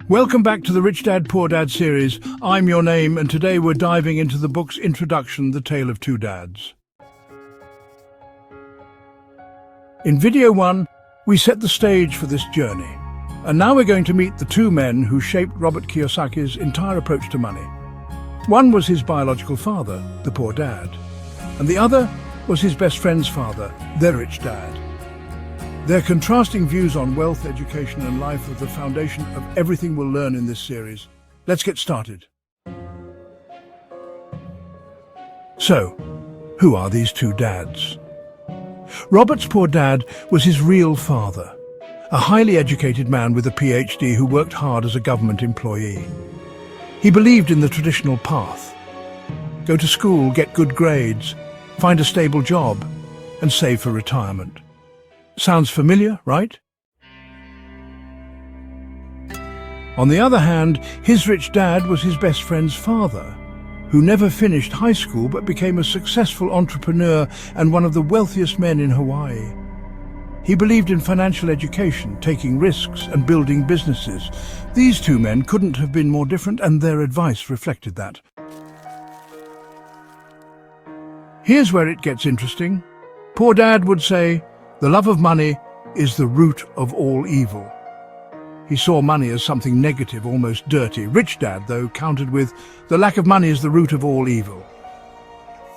Welcome back to the Rich Dad, Poor Dad series. I'm your name, and today we're diving into the book's introduction, The Tale of Two Dads. In video 1, we set the stage for this journey. And now we're going to meet the two men who shaped Robert Kiyosaki's entire approach to money. One was his biological father, the poor dad, and the other was his best friend's father, the rich dad. Their contrasting views on wealth, education, and life are the foundation of everything we'll learn in this series. Let's get started. So, who are these two dads? Robert's poor dad was his real father, a highly educated man with a PhD who worked hard as a government employee. He believed in the traditional path. Go to school, get good grades, find a stable job, and save for retirement. Sounds familiar, right? On the other hand, his rich dad was his best friend's father, who never finished high school but became a successful entrepreneur and one of the wealthiest men in Hawaii. He believed in financial education, taking risks, and building businesses. These two men couldn't have been more different, and their advice reflected that. Here's where it gets interesting. Poor Dad would say, "The love of money is the root of all evil." He saw money as something negative, almost dirty. Rich Dad, though, countered with, "The lack of money is the root of all evil."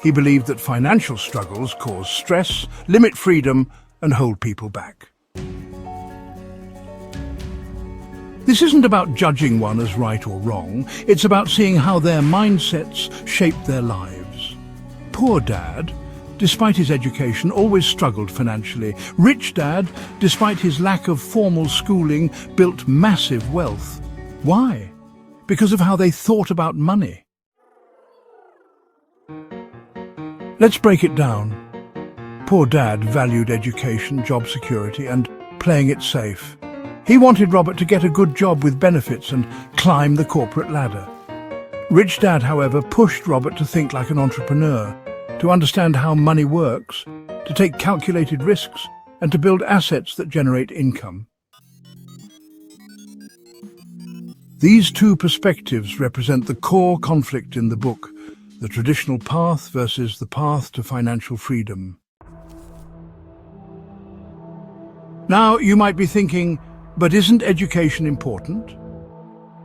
He believed that financial struggles cause stress, limit freedom, and hold people back. This isn't about judging one as right or wrong. It's about seeing how their mindsets shape their lives. Poor Dad, despite his education, always struggled financially. Rich Dad, despite his lack of formal schooling, built massive wealth. Why? Because of how they thought about money. Let's break it down. Poor Dad valued education, job security, and playing it safe. He wanted Robert to get a good job with benefits and climb the corporate ladder. Rich Dad, however, pushed Robert to think like an entrepreneur, to understand how money works, to take calculated risks, and to build assets that generate income. These two perspectives represent the core conflict in the book, the traditional path versus the path to financial freedom. Now, you might be thinking, but isn't education important?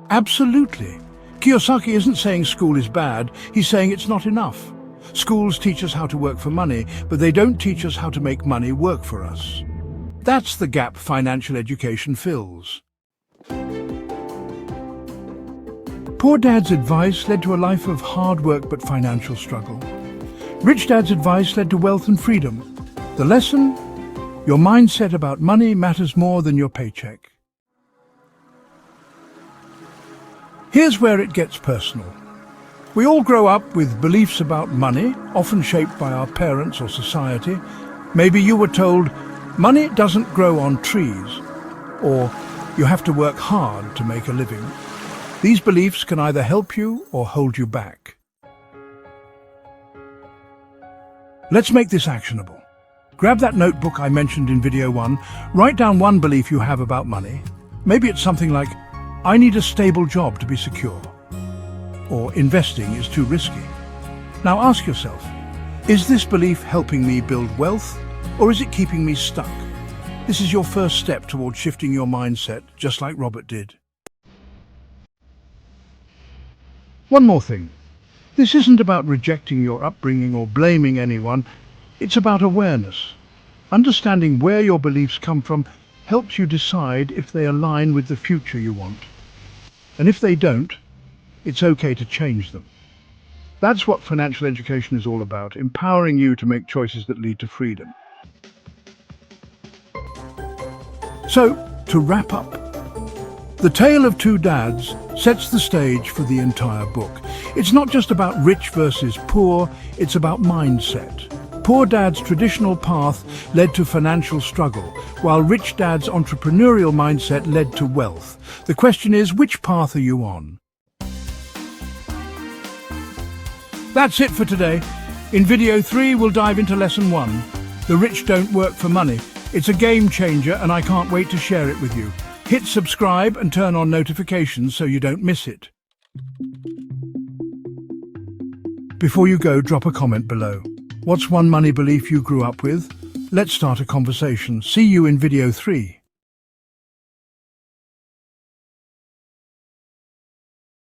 Absolutely. Kiyosaki isn't saying school is bad, he's saying it's not enough. Schools teach us how to work for money, but they don't teach us how to make money work for us. That's the gap financial education fills. Poor Dad's advice led to a life of hard work but financial struggle. Rich Dad's advice led to wealth and freedom. The lesson? Your mindset about money matters more than your paycheck. Here's where it gets personal. We all grow up with beliefs about money, often shaped by our parents or society. Maybe you were told, money doesn't grow on trees, or you have to work hard to make a living. These beliefs can either help you or hold you back. Let's make this actionable. Grab that notebook I mentioned in video 1, write down one belief you have about money. Maybe it's something like, I need a stable job to be secure. Or investing is too risky. Now ask yourself, is this belief helping me build wealth, or is it keeping me stuck? This is your first step towards shifting your mindset, just like Robert did. One more thing. This isn't about rejecting your upbringing or blaming anyone. It's about awareness. Understanding where your beliefs come from helps you decide if they align with the future you want. And if they don't, it's okay to change them. That's what financial education is all about, empowering you to make choices that lead to freedom. So, to wrap up, The Tale of Two Dads sets the stage for the entire book. It's not just about rich versus poor, it's about mindset. Poor Dad's traditional path led to financial struggle, while Rich Dad's entrepreneurial mindset led to wealth. The question is, which path are you on? That's it for today. In video 3, we'll dive into lesson 1. The rich don't work for money, It's a game changer and I can't wait to share it with you. Hit subscribe and turn on notifications so you don't miss it. Before you go, drop a comment below. What's one money belief you grew up with? Let's start a conversation. See you in video 3.